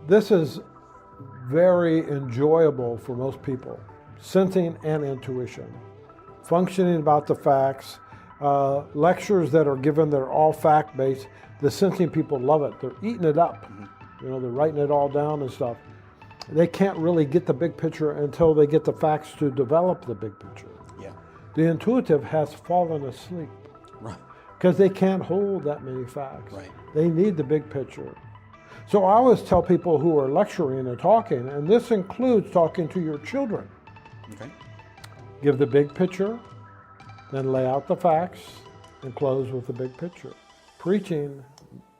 This is very enjoyable for most people. Sensing and intuition. Functioning about the facts. Lectures that are given that are all fact-based. The sensing people love it. They're eating it up. You know, they're writing it all down and stuff. They can't really get the big picture until they get the facts to develop the big picture. Yeah. The intuitive has fallen asleep. Right. Because they can't hold that many facts. Right. They need the big picture. So I always tell people who are lecturing and talking, and this includes talking to your children. Okay. Give the big picture, then lay out the facts, and close with the big picture. Preaching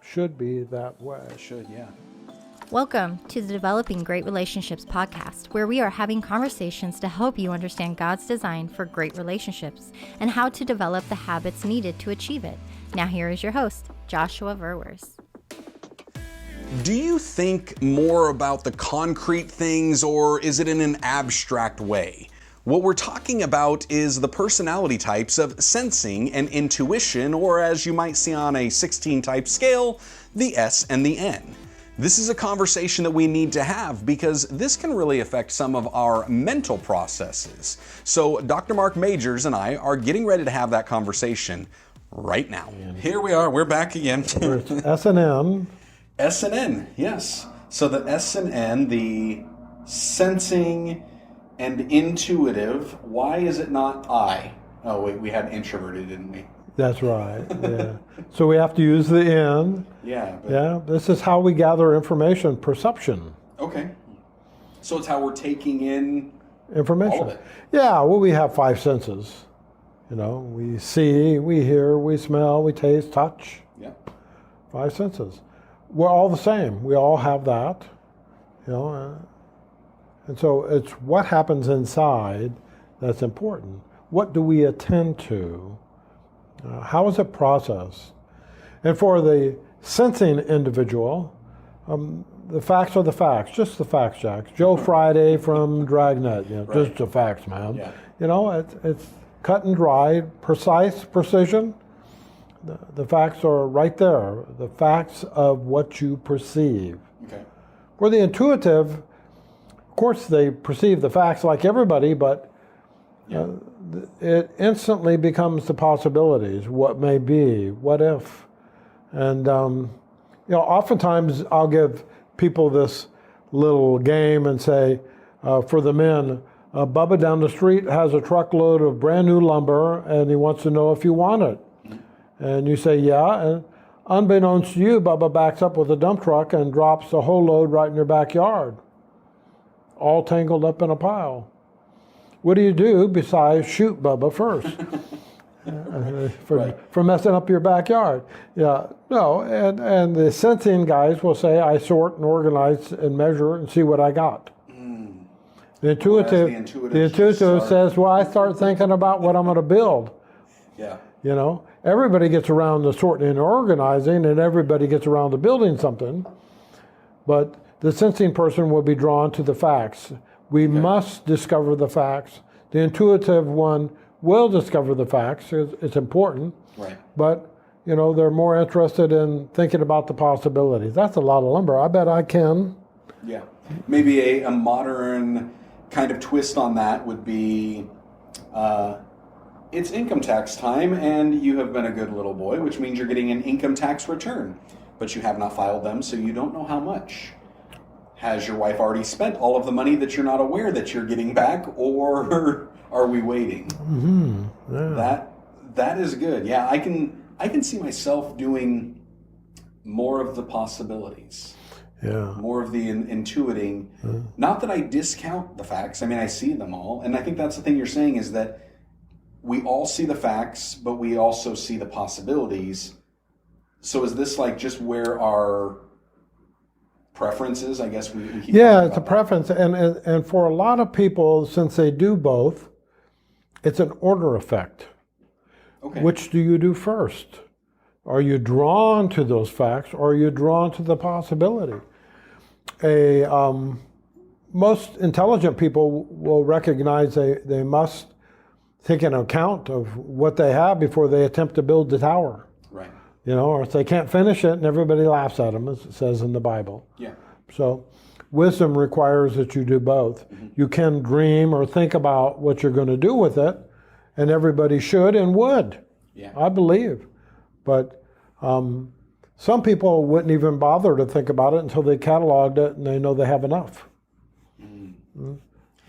should be that way. It should, yeah. Welcome to the Developing Great Relationships podcast, where we are having conversations to help you understand God's design for great relationships and how to develop the habits needed to achieve it. Now here is your host, Joshua Verwers. Do you think more about the concrete things, or is it in an abstract way? What we're talking about is the personality types of sensing and intuition, or as you might see on a 16-type scale, the S and the N. This is a conversation that we need to have because this can really affect some of our mental processes. So Dr. Mark Majors and I are getting ready to have that conversation right now. Here we are, we're back again. S and N. S and N, yes. So the S and N, the sensing and intuitive, why is it not I? Oh wait, we had introverted, didn't we? That's right, yeah. So we have to use the N. Yeah. Yeah, this is how we gather information, perception. Okay. So it's how we're taking in Information. all of it. Yeah, well, we have five senses. You know, we see, we hear, we smell, we taste, touch. Yeah. Five senses. We're all the same. We all have that. You know, and so it's what happens inside that's important. What do we attend to? How is it processed? And for the sensing individual, the facts are the facts, just the facts, Jack. Joe Friday from Dragnet, you know, Right. just the facts, man. Yeah. You know, it's cut and dried, precise, precision. The facts are right there, the facts of what you perceive. Okay. For the intuitive, of course, they perceive the facts like everybody, but it instantly becomes the possibilities, what may be, what if. And, you know, oftentimes I'll give people this little game and say, for the men, Bubba down the street has a truckload of brand new lumber and he wants to know if you want it. And you say, yeah, and unbeknownst to you, Bubba backs up with a dump truck and drops the whole load right in your backyard, all tangled up in a pile. What do you do besides shoot Bubba first for messing up your backyard? Yeah, no, and the sensing guys will say, I sort and organize and measure and see what I got. The intuitive says, well, I start thinking about what I'm going to build. Yeah. You know, everybody gets around to sorting and organizing, and everybody gets around to building something. But the sensing person will be drawn to the facts. We must discover the facts. The intuitive one will discover the facts. It's important. Right. But, you know, they're more interested in thinking about the possibilities. That's a lot of lumber. I bet I can. Yeah. Maybe a modern kind of twist on that would be it's income tax time and you have been a good little boy, which means you're getting an income tax return, but you have not filed them, so you don't know how much. Has your wife already spent all of the money that you're not aware that you're getting back, or are we waiting? Mm-hmm. Yeah. That is good. Yeah, I can see myself doing more of the possibilities. Yeah. More of the intuiting. Not that I discount the facts. I mean, I see them all. And I think that's the thing you're saying is that we all see the facts, but we also see the possibilities. So is this like just where our preferences, I guess we keep Yeah, it's a preference. And for a lot of people, since they do both, it's an order effect. Okay. Which do you do first? Are you drawn to those facts, or are you drawn to the possibility? Most intelligent people will recognize they must take an account of what they have before they attempt to build the tower. Right. You know, or if they can't finish it, and everybody laughs at them, as it says in the Bible. Yeah. So wisdom requires that you do both. You can dream or think about what you're going to do with it, and everybody should and would, I believe. But some people wouldn't even bother to think about it until they cataloged it and they know they have enough.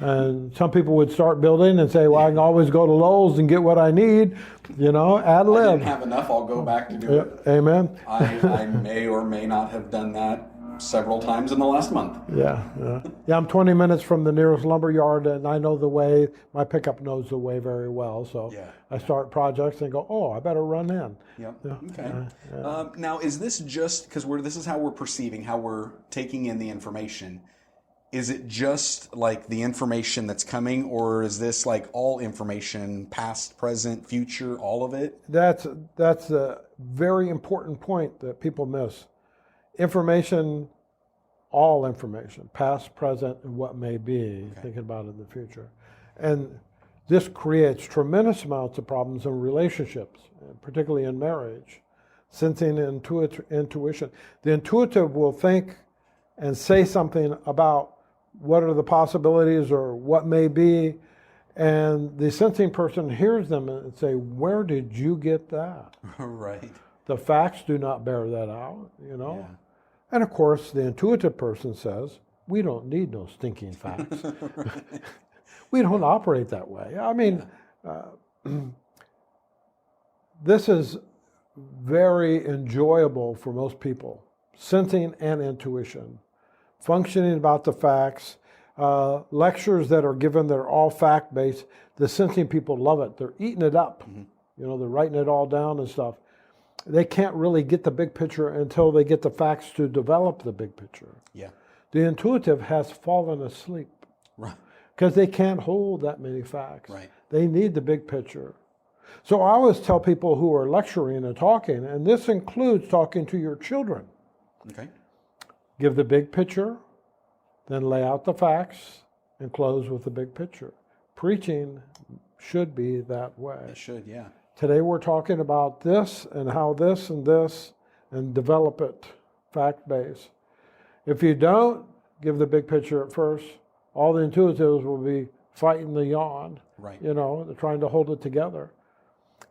And some people would start building and say, well, I can always go to Lowe's and get what I need, ad lib. I didn't have enough, I'll go back to do it. Amen. I may or may not have done that several times in the last month. Yeah, I'm 20 minutes from the nearest lumber yard, and I know the way. My pickup knows the way very well, so I start projects and go, oh, I better run in. Okay. Now, is this just, because this is how we're perceiving, how we're taking in the information, is it just like the information that's coming, or is this like all information, past, present, future, all of it? That's a very important point that people miss. Information, all information, past, present, and what may be, thinking about it in the future. And this creates tremendous amounts of problems in relationships, particularly in marriage. Sensing and intuition. The intuitive will think and say something about what are the possibilities or what may be, and the sensing person hears them and say, where did you get that? Right. The facts do not bear that out, And of course, the intuitive person says, we don't need no stinking facts. We don't operate that way. I mean, this is very enjoyable for most people, sensing and intuition, functioning about the facts. Lectures that are given, they're all fact-based. The sensing people love it. They're eating it up. They're writing it all down and stuff. They can't really get the big picture until they get the facts to develop the big picture. Yeah. The intuitive has fallen asleep. Right. Because they can't hold that many facts. Right. They need the big picture. So I always tell people who are lecturing and talking, and this includes talking to your children. Okay. Give the big picture, then lay out the facts, and close with the big picture. Preaching should be that way. It should, yeah. Today we're talking about this and how this, and develop it fact-based. If you don't give the big picture at first, all the intuitives will be fighting the yawn. Right. They're trying to hold it together.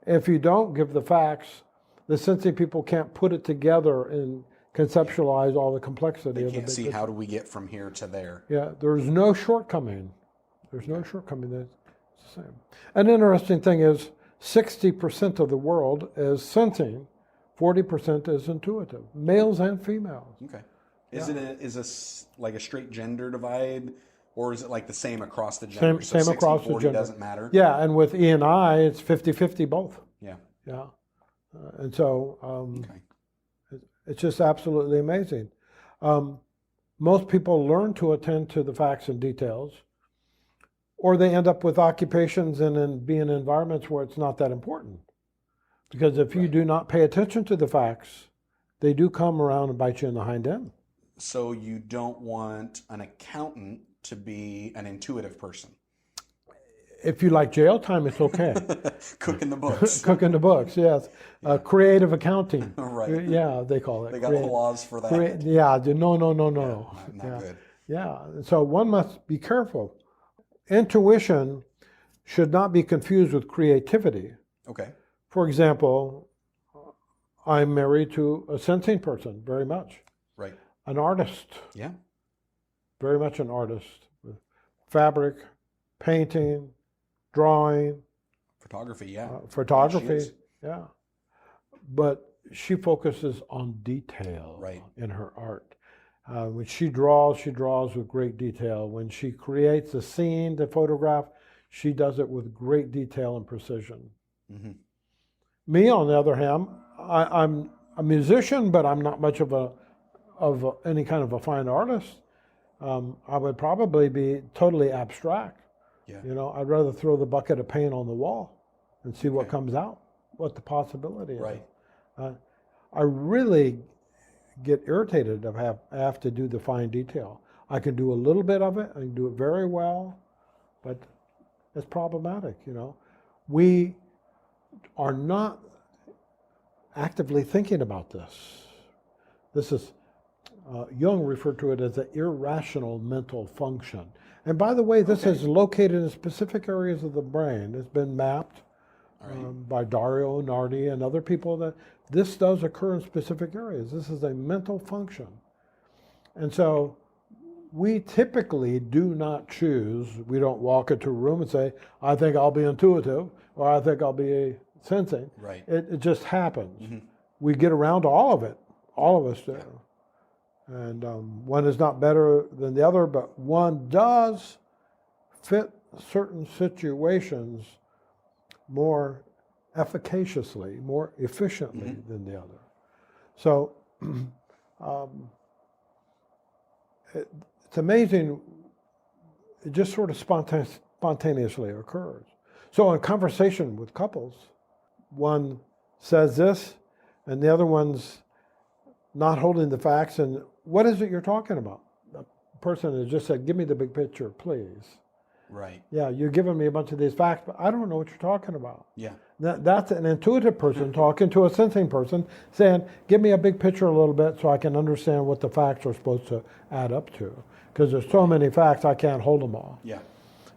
If you don't give the facts, the sensing people can't put it together and conceptualize all the complexity of the big picture. They can't see how do we get from here to there. Yeah, there's no shortcoming. There's no shortcoming. It's the same. An interesting thing is 60% of the world is sensing, 40% is intuitive, males and females. Okay. Is this like a straight gender divide, or is it like the same across the gender? Same across the gender. Doesn't matter? Yeah, and with E and I, it's 50-50 both. Yeah. Yeah. And so it's just absolutely amazing. Most people learn to attend to the facts and details, or they end up with occupations and be in environments where it's not that important. Because if you do not pay attention to the facts, they do come around and bite you in the hind end. So you don't want an accountant to be an intuitive person. If you like jail time, it's okay. Cooking the books. Cooking the books, yes. Creative accounting. Right. Yeah, they call it. They got laws for that. No. Not good. Yeah, so one must be careful. Intuition should not be confused with creativity. Okay. For example, I'm married to a sensing person, very much. Right. An artist. Yeah. Very much an artist. Fabric, painting, drawing. Photography, yeah. Photography, yeah. But she focuses on detail in her art. When she draws with great detail. When she creates a scene to photograph, she does it with great detail and precision. Mm-hmm. Me, on the other hand, I'm a musician, but I'm not much of any kind of a fine artist. I would probably be totally abstract. Yeah. I'd rather throw the bucket of paint on the wall and see what comes out, what the possibility is. Right. I really get irritated if I have to do the fine detail. I can do a little bit of it, I can do it very well, but it's problematic, We are not actively thinking about this. This is Jung referred to it as an irrational mental function. And by the way, this is located in specific areas of the brain. It's been mapped by Dario Nardi and other people that this does occur in specific areas. This is a mental function. And so we typically do not choose, we don't walk into a room and say, I think I'll be intuitive or I think I'll be sensing. Right. It just happens. We get around to all of it. All of us do. And one is not better than the other, but one does fit certain situations more efficaciously, more efficiently than the other. So it's amazing, it just sort of spontaneously occurs. So in conversation with couples, one says this and the other one's not holding the facts, and what is it you're talking about? The person has just said, give me the big picture, please. Right. Yeah, you're giving me a bunch of these facts, but I don't know what you're talking about. Yeah. That's an intuitive person talking to a sensing person saying, give me a big picture a little bit so I can understand what the facts are supposed to add up to. Because there's so many facts, I can't hold them all. Yeah.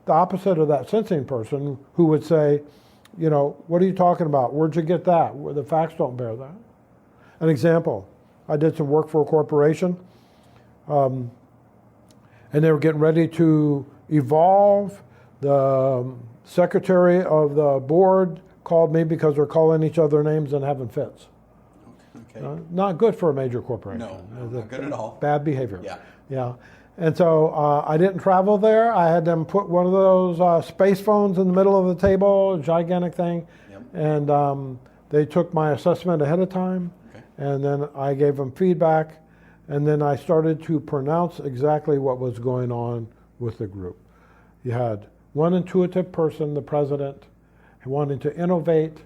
The opposite of that sensing person who would say, you know, what are you talking about? Where'd you get that? Where the facts don't bear that. An example, I did some work for a corporation, and they were getting ready to evolve. The secretary of the board called me because they're calling each other names and having fits. Okay. Not good for a major corporation. No, not good at all. Bad behavior. Yeah. Yeah. And so I didn't travel there. I had them put one of those space phones in the middle of the table, a gigantic thing. Yep. And they took my assessment ahead of time. Okay. And then I gave them feedback. And then I started to pronounce exactly what was going on with the group. You had one intuitive person, the president, wanting to innovate,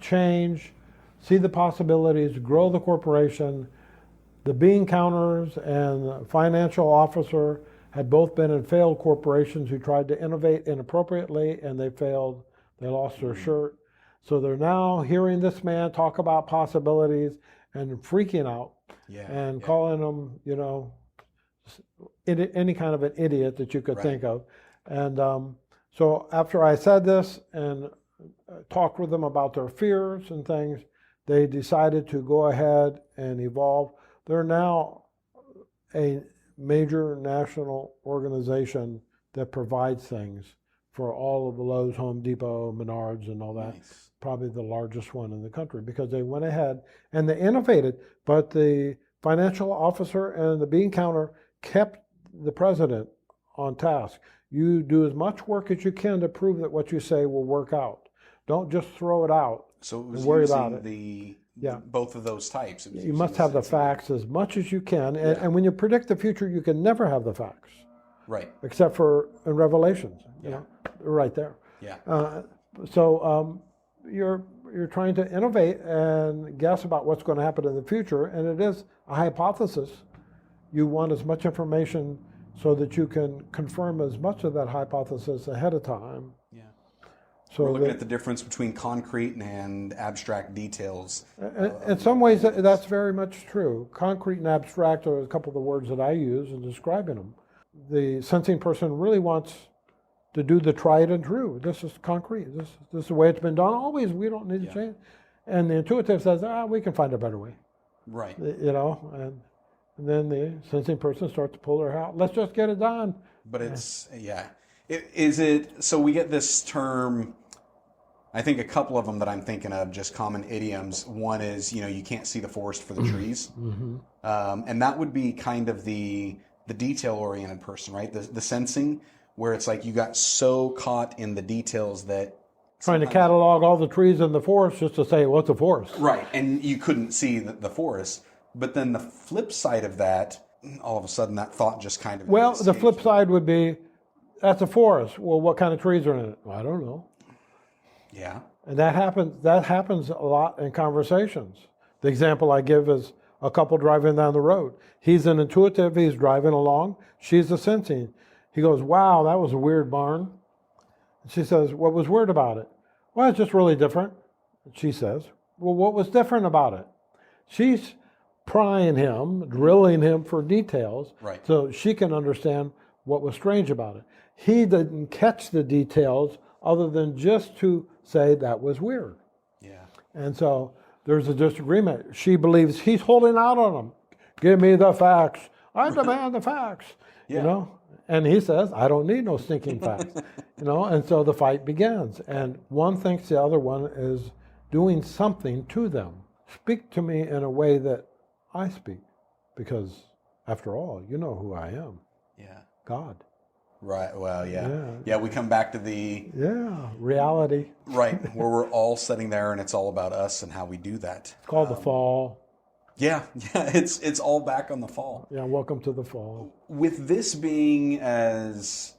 change, see the possibilities, grow the corporation. The bean counters and the financial officer had both been in failed corporations who tried to innovate inappropriately, and they failed. They lost their shirt. So they're now hearing this man talk about possibilities and freaking out and calling him, you know, any kind of an idiot that you could think of. And so after I said this and talked with them about their fears and things, they decided to go ahead and evolve. They're now a major national organization that provides things for all of the Lowe's, Home Depot, Menards, and all that. Nice. Probably the largest one in the country because they went ahead and they innovated, but the financial officer and the bean counter kept the president on task. You do as much work as you can to prove that what you say will work out. Don't just throw it out. So it was worry using about it. both of those types. It was You using must the have the sensing. facts as much as you can. And when you predict the future, you can never have the facts, Right. except for in Revelations. You know, they're right there. Yeah. So you're trying to innovate and guess about what's going to happen in the future, and it is a hypothesis. You want as much information so that you can confirm as much of that hypothesis ahead of time. Yeah. So We're looking that, at the difference between concrete and abstract details. in some ways, that's very much true. Concrete and abstract are a couple of the words that I use in describing them. The sensing person really wants to do the tried and true. This is concrete. This is the way it's been done always. We don't need to change. And the intuitive says, we can find a better way. Right. You know, and then the sensing person starts to pull their hair out. Let's just get it done. But it's, Is it, so we get this term, I think a couple of them that I'm thinking of, just common idioms. One is, you can't see the forest for the trees. And that would be kind of the detail-oriented person, right? The sensing, where it's like you got so caught in the details that Trying to catalog all the trees in the forest just to say, what's a forest? Right, and you couldn't see the forest. But then the flip side of that, all of a sudden that thought just kind of... Well, the flip side would be, that's a forest. Well, what kind of trees are in it? Well, I don't know. Yeah. And that happens a lot in conversations. The example I give is a couple driving down the road. He's an intuitive, he's driving along. She's a sensing. He goes, wow, that was a weird barn. And she says, what was weird about it? Well, it's just really different. And she says, well, what was different about it? She's prying him, drilling him for details, Right. so she can understand what was strange about it. He didn't catch the details other than just to say that was weird. Yeah. And so there's a disagreement. She believes he's holding out on him. Give me the facts. I demand the facts. Yeah. You know? And he says, I don't need no stinking facts. You know, and so the fight begins. And one thinks the other one is doing something to them. Speak to me in a way that I speak. Because after all, you know who I am. Yeah. God. Right. Well, yeah. Yeah. Yeah, we come back to the Reality. right where we're all sitting there and it's all about us and how we do that. It's called the fall. Yeah. It's all back on the fall. Yeah, welcome to the fall. With this being as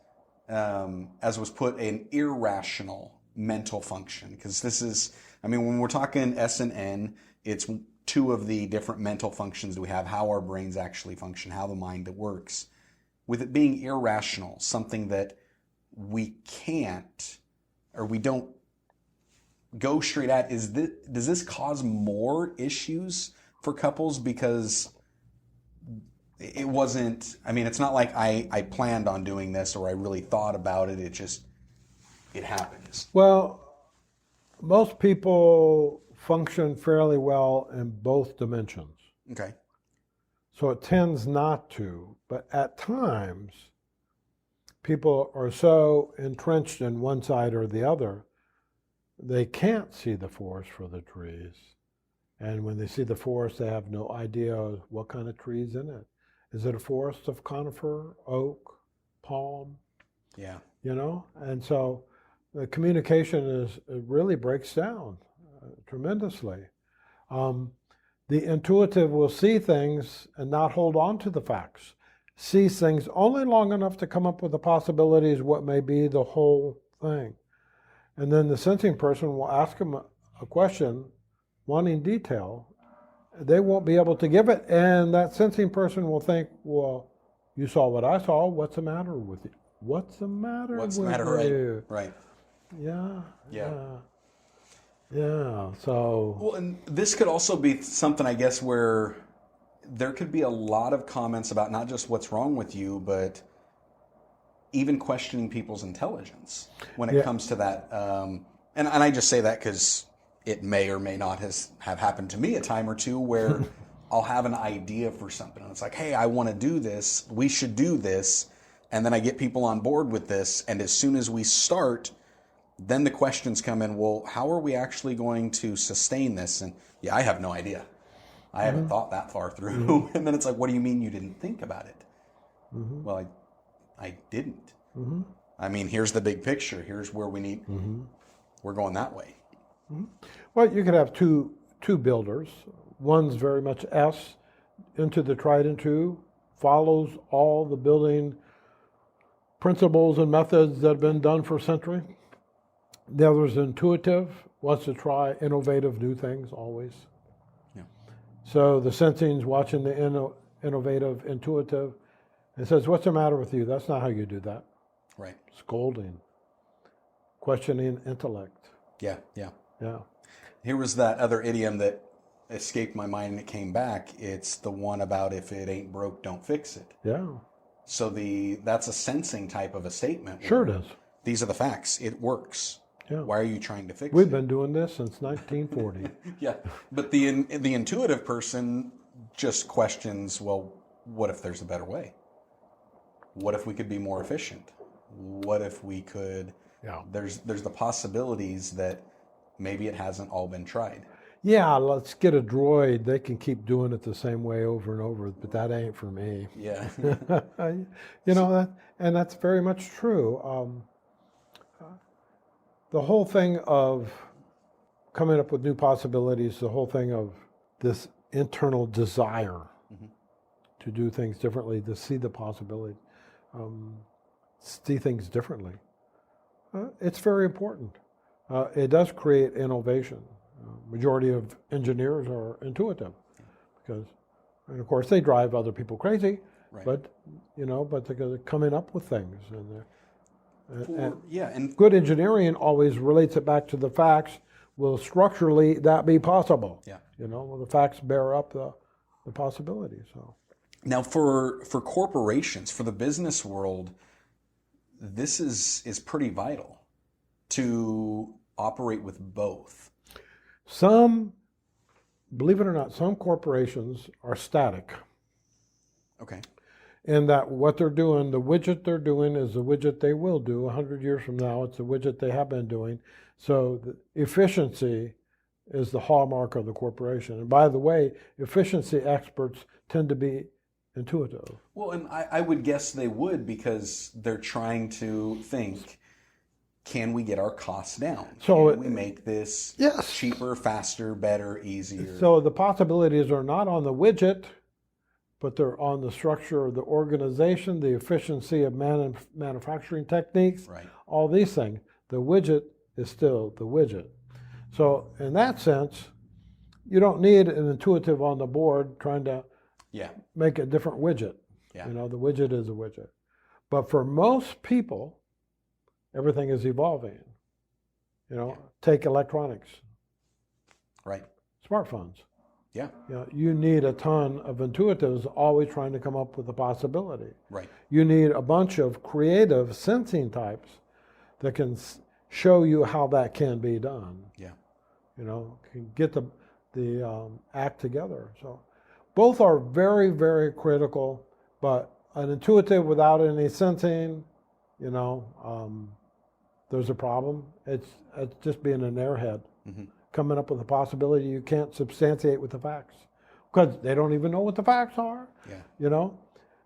was put, an irrational mental function, because this is, I mean, when we're talking S and N, it's two of the different mental functions that we have, how our brains actually function, how the mind works. With it being irrational, something that we can't or we don't go straight at, does this cause more issues for couples? Because it wasn't, I mean, it's not like I planned on doing this or I really thought about it. It happens. Well, most people function fairly well in both dimensions. Okay. So it tends not to, but at times people are so entrenched in one side or the other, they can't see the forest for the trees. And when they see the forest, they have no idea what kind of trees in it. Is it a forest of conifer, oak, palm? Yeah. You know? And so the communication it really breaks down tremendously. The intuitive will see things and not hold on to the facts. Sees things only long enough to come up with the possibilities, what may be the whole thing. And then the sensing person will ask him a question wanting detail. They won't be able to give it, and that sensing person will think, well, you saw what I saw, what's the matter with you? What's the matter with you? Right. Yeah. Yeah. Yeah, so... Well, and this could also be something, I guess, where there could be a lot of comments about not just what's wrong with you, but even questioning people's intelligence when it comes to that. And I just say that because it may or may not have happened to me a time or two where I'll have an idea for something. And it's like, hey, I want to do this. We should do this. And then I get people on board with this. And as soon as we start... then the questions come in, well, how are we actually going to sustain this? And yeah, I have no idea. I haven't thought that far through. And then it's like, what do you mean you didn't think about it? Well, I didn't. I mean, here's the big picture. Here's where we need, we're going that way. Well, you could have two builders. One's very much S, into the tried and true, follows all the building principles and methods that have been done for a century. The other's intuitive, wants to try innovative new things always. Yeah. So the sensing's watching the innovative, intuitive, and says, what's the matter with you? That's not how you do that. Right. Scolding, questioning intellect. Yeah, yeah. Yeah. Here was that other idiom that escaped my mind and it came back. It's the one about if it ain't broke, don't fix it. Yeah. So that's a sensing type of a statement. Sure it is. These are the facts. It works. Yeah. Why are you trying to fix it? We've been doing this since 1940. Yeah, but the intuitive person just questions, well, what if there's a better way? What if we could be more efficient? What if we could... Yeah. There's the possibilities that maybe it hasn't all been tried. Yeah, let's get a droid. They can keep doing it the same way over and over, but that ain't for me. Yeah. You know, that's very much true. The whole thing of coming up with new possibilities, the whole thing of this internal desire to do things differently, to see the possibility, see things differently, it's very important. It does create innovation. Majority of engineers are intuitive because, and of course, they drive other people crazy. Right. But they're coming up with things, and good engineering always relates it back to the facts. Will structurally that be possible? Yeah. Will the facts bear up the the possibilities. So Now, for corporations, for the business world, this is pretty vital to operate with both. Believe it or not, some corporations are static. Okay. In that what they're doing, the widget they're doing is the widget they will do 100 years from now. It's the widget they have been doing. So the efficiency is the hallmark of the corporation. And by the way, efficiency experts tend to be intuitive. Well, and I would guess they would, because they're trying to think, can we get our costs down? So can we make this yes. cheaper, faster, better, easier? So the possibilities are not on the widget, but they're on the structure of the organization, the efficiency of manufacturing techniques, right. all these things. The widget is still the widget. So in that sense, you don't need an intuitive on the board trying to make a different widget. Yeah. You know, the widget is a widget. But for most people, everything is evolving. You know, take electronics. Right. Smartphones. Yeah. You know, you need a ton of intuitives always trying to come up with a possibility. Right. You need a bunch of creative sensing types that can show you how that can be done. Yeah. You know, can get the act together. So both are very, very critical, but an intuitive without any sensing, you know, there's a problem. It's just being an airhead. Mm-hmm. Coming up with a possibility you can't substantiate with the facts, because they don't even know what the facts are. Yeah. You know,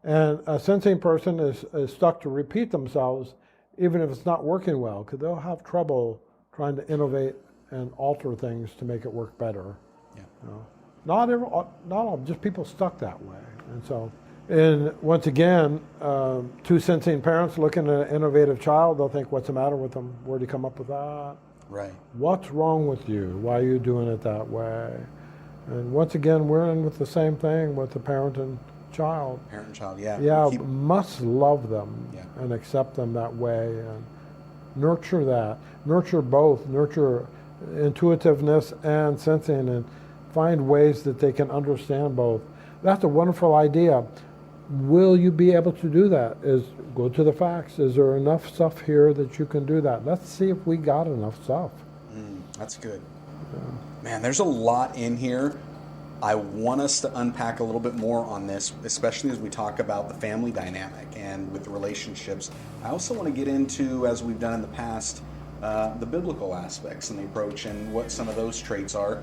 and a sensing person is stuck to repeat themselves, even if it's not working well, because they'll have trouble trying to innovate and alter things to make it work better. Yeah. You know? Not all, just people stuck that way, and so. And once again, two sensing parents looking at an innovative child, they'll think, "What's the matter with them? Where'd you come up with that? Right. What's wrong with you? Why are you doing it that way?" And once again, we're in with the same thing with the parent and child. Parent and child, yeah. Yeah, must love them and accept them that way and nurture that. Nurture both. Nurture intuitiveness and sensing, and find ways that they can understand both. That's a wonderful idea. Will you be able to do that? Go to the facts. Is there enough stuff here that you can do that? Let's see if we got enough stuff. That's good. Yeah. Man, there's a lot in here. I want us to unpack a little bit more on this, especially as we talk about the family dynamic and with the relationships. I also want to get into, as we've done in the past, the biblical aspects and the approach and what some of those traits are.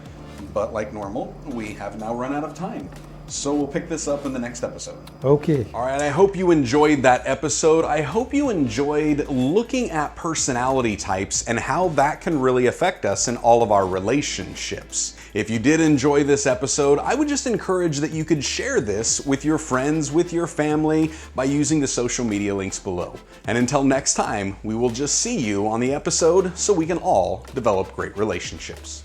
But like normal, we have now run out of time. So we'll pick this up in the next episode. Okay. All right, I hope you enjoyed that episode. I hope you enjoyed looking at personality types and how that can really affect us in all of our relationships. If you did enjoy this episode, I would just encourage that you could share this with your friends, with your family, by using the social media links below. And until next time, we will just see you on the episode so we can all develop great relationships.